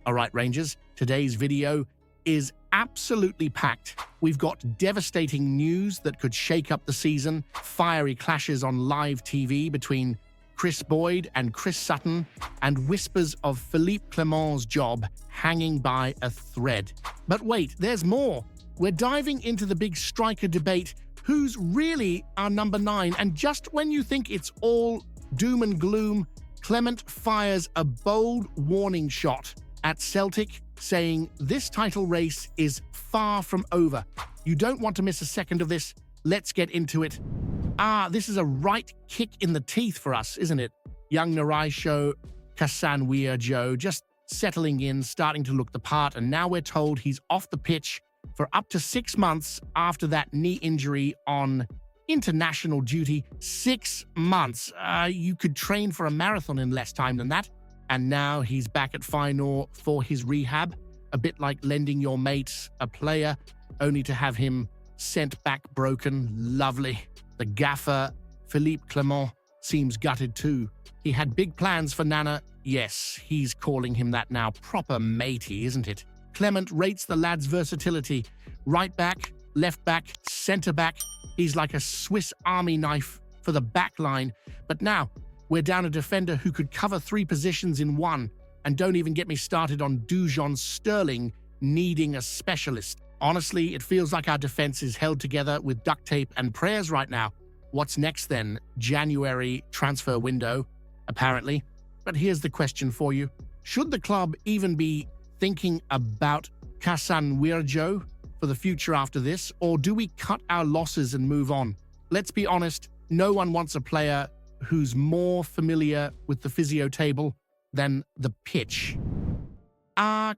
All right, Rangers, today's video is absolutely packed. We've got devastating news that could shake up the season, fiery clashes on live TV between Chris Boyd and Chris Sutton, and whispers of Philippe Clement's job hanging by a thread. But wait, there's more. We're diving into the big striker debate. Who's really our number 9? And just when you think it's all doom and gloom, Clement fires a bold warning shot at Celtic, saying this title race is far from over. You don't want to miss a second of this. Let's get into it. This is a right kick in the teeth for us, isn't it? Young Narai Kasanwia Joe just settling in, starting to look the part, and now we're told he's off the pitch for up to 6 months after that knee injury on international duty. 6 months. You could train for a marathon in less time than that. And now he's back at Feyenoord for his rehab, a bit like lending your mate a player, only to have him sent back broken. Lovely. The gaffer, Philippe Clement, seems gutted too. He had big plans for Nana. Yes, he's calling him that now. Proper matey, isn't it? Clement rates the lad's versatility. Right back, left back, centre back. He's like a Swiss Army knife for the back line. But now, we're down a defender who could cover 3 positions in one. And don't even get me started on Dujon Sterling needing a specialist. Honestly, it feels like our defense is held together with duct tape and prayers right now. What's next then? January transfer window, apparently. But here's the question for you. Should the club even be thinking about Kasanwirjo for the future after this, or do we cut our losses and move on? Let's be honest, no one wants a player who's more familiar with the physio table than the pitch.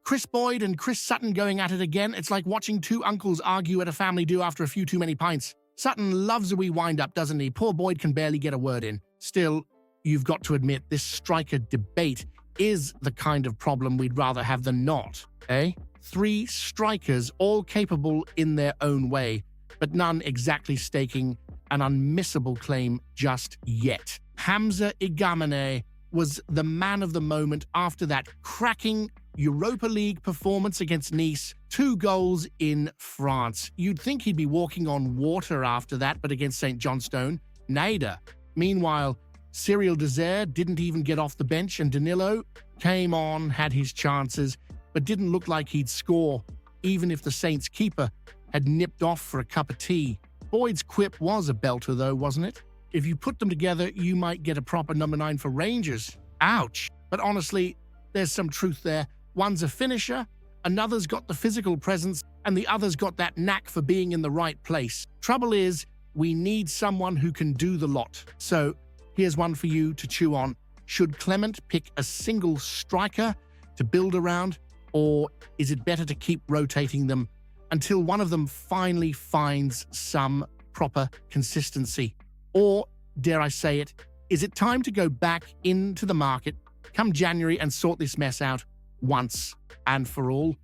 Chris Boyd and Chris Sutton going at it again. It's like watching 2 uncles argue at a family do after a few too many pints. Sutton loves a wee wind-up, doesn't he? Poor Boyd can barely get a word in. Still, you've got to admit this striker debate is the kind of problem we'd rather have than not, eh? 3 strikers, all capable in their own way, but none exactly staking an unmissable claim just yet. Hamza Igamane was the man of the moment after that cracking Europa League performance against Nice, 2 goals in France. You'd think he'd be walking on water after that, but against St. Johnstone, nada. Meanwhile, Cyril Desert didn't even get off the bench, and Danilo came on, had his chances, but didn't look like he'd score, even if the Saints keeper had nipped off for a cup of tea. Boyd's quip was a belter though, wasn't it? If you put them together, you might get a proper number 9 for Rangers. Ouch. But honestly, there's some truth there. One's a finisher, another's got the physical presence, and the other's got that knack for being in the right place. Trouble is, we need someone who can do the lot. So, here's one for you to chew on. Should Clement pick a single striker to build around, or is it better to keep rotating them until one of them finally finds some proper consistency? Or, dare I say it, is it time to go back into the market come January and sort this mess out once and for all?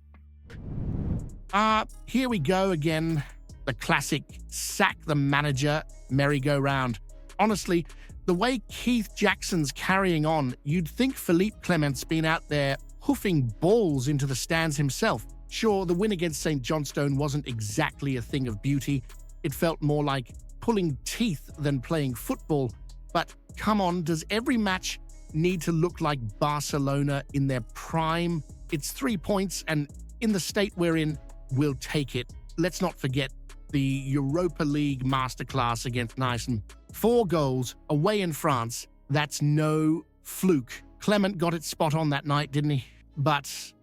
Here we go again. The classic sack the manager merry-go-round. Honestly, the way Keith Jackson's carrying on, you'd think Philippe Clement's been out there hoofing balls into the stands himself. Sure, the win against St. Johnstone wasn't exactly a thing of beauty. It felt more like pulling teeth than playing football. But come on, does every match need to look like Barcelona in their prime? It's 3 points, and in the state we're in, we'll take it. Let's not forget the Europa League masterclass against Nice. 4 goals away in France. That's no fluke. Clement got it spot on that night, didn't he? But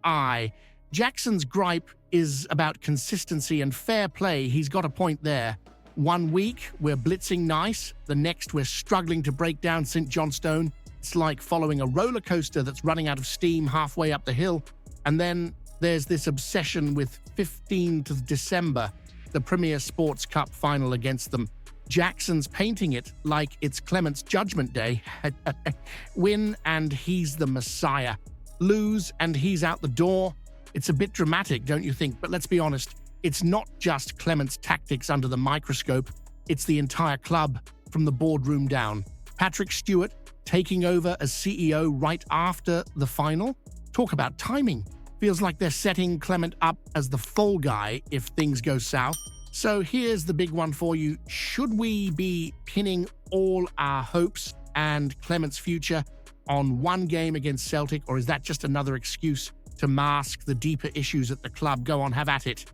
Jackson's gripe is about consistency and fair play. He's got a point there. 1 week, we're blitzing Nice. The next, we're struggling to break down St. Johnstone. It's like following a roller coaster that's running out of steam halfway up the hill. And then there's this obsession with 15th of December, the Premier Sports Cup final against them. Jackson's painting it like it's Clement's judgment day. Win and he's the messiah. Lose and he's out the door. It's a bit dramatic, don't you think? But let's be honest, it's not just Clement's tactics under the microscope. It's the entire club from the boardroom down. Patrick Stewart taking over as CEO right after the final. Talk about timing. Feels like they're setting Clement up as the fall guy if things go south. So here's the big one for you. Should we be pinning all our hopes and Clement's future on one game against Celtic, or is that just another excuse to mask the deeper issues at the club? Go on, have at it.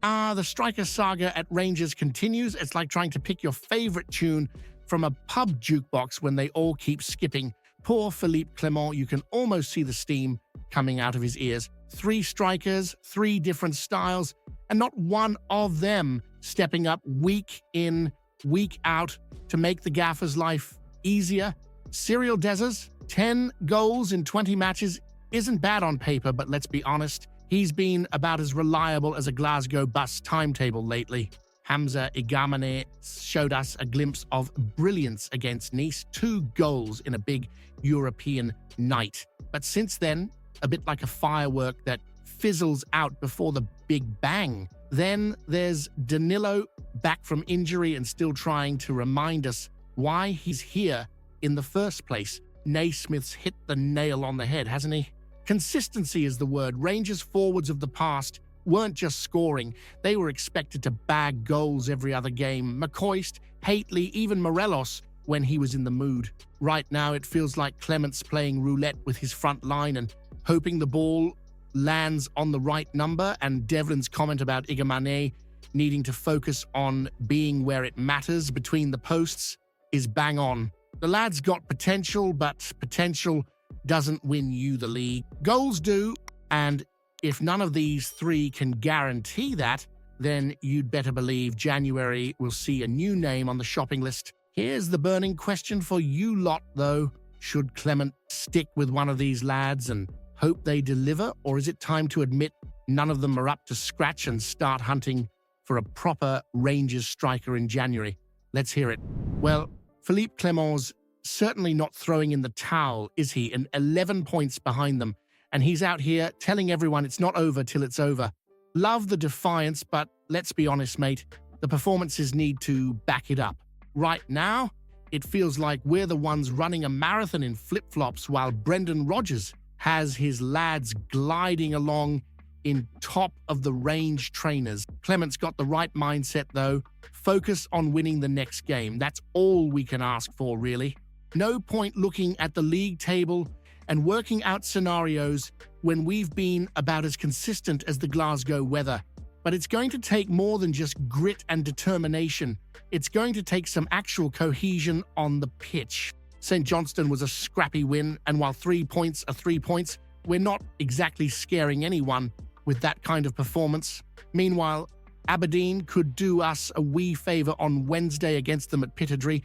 The striker saga at Rangers continues. It's like trying to pick your favorite tune from a pub jukebox when they all keep skipping. Poor Philippe Clement, you can almost see the steam coming out of his ears. 3 strikers, 3 different styles, and not one of them stepping up week in, week out to make the gaffer's life easier. Cyril Dessers, 10 goals in 20 matches isn't bad on paper, but let's be honest, he's been about as reliable as a Glasgow bus timetable lately. Hamza Igamane showed us a glimpse of brilliance against Nice, 2 goals in a big European night. But since then, a bit like a firework that fizzles out before the big bang. Then there's Danilo, back from injury and still trying to remind us why he's here in the first place. Naismith's hit the nail on the head, hasn't he? Consistency is the word. Rangers forwards of the past weren't just scoring. They were expected to bag goals every other game. McCoist, Haitley, even Morelos when he was in the mood. Right now, it feels like Clement's playing roulette with his front line and hoping the ball lands on the right number, and Devlin's comment about Igamane needing to focus on being where it matters between the posts is bang on. The lad's got potential, but potential doesn't win you the league. Goals do, and if none of these 3 can guarantee that, then you'd better believe January will see a new name on the shopping list. Here's the burning question for you lot, though. Should Clement stick with one of these lads and hope they deliver, or is it time to admit none of them are up to scratch and start hunting for a proper Rangers striker in January? Let's hear it. Well, Philippe Clement's certainly not throwing in the towel, is he? And 11 points behind them. And he's out here telling everyone it's not over till it's over. Love the defiance, but let's be honest, mate. The performances need to back it up. Right now, it feels like we're the ones running a marathon in flip-flops while Brendan Rodgers has his lads gliding along in top of the range trainers. Clement's got the right mindset, though. Focus on winning the next game. That's all we can ask for, really. No point looking at the league table and working out scenarios when we've been about as consistent as the Glasgow weather. But it's going to take more than just grit and determination. It's going to take some actual cohesion on the pitch. St. Johnstone was a scrappy win, and while 3 points are 3 points, we're not exactly scaring anyone with that kind of performance. Meanwhile, Aberdeen could do us a wee favour on Wednesday against them at Pittodrie.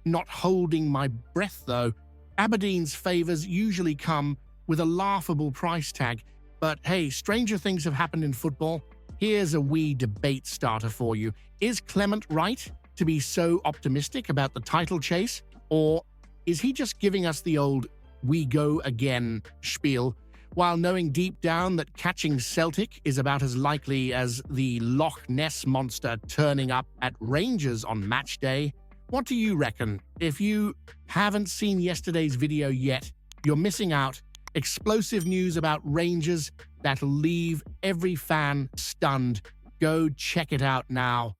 Not holding my breath, though. Aberdeen's favours usually come with a laughable price tag. But hey, stranger things have happened in football. Here's a wee debate starter for you. Is Clement right to be so optimistic about the title chase? Or is he just giving us the old "we go again" spiel, while knowing deep down that catching Celtic is about as likely as the Loch Ness monster turning up at Rangers on match day? What do you reckon? If you haven't seen yesterday's video yet, you're missing out. Explosive news about Rangers that'll leave every fan stunned. Go check it out now.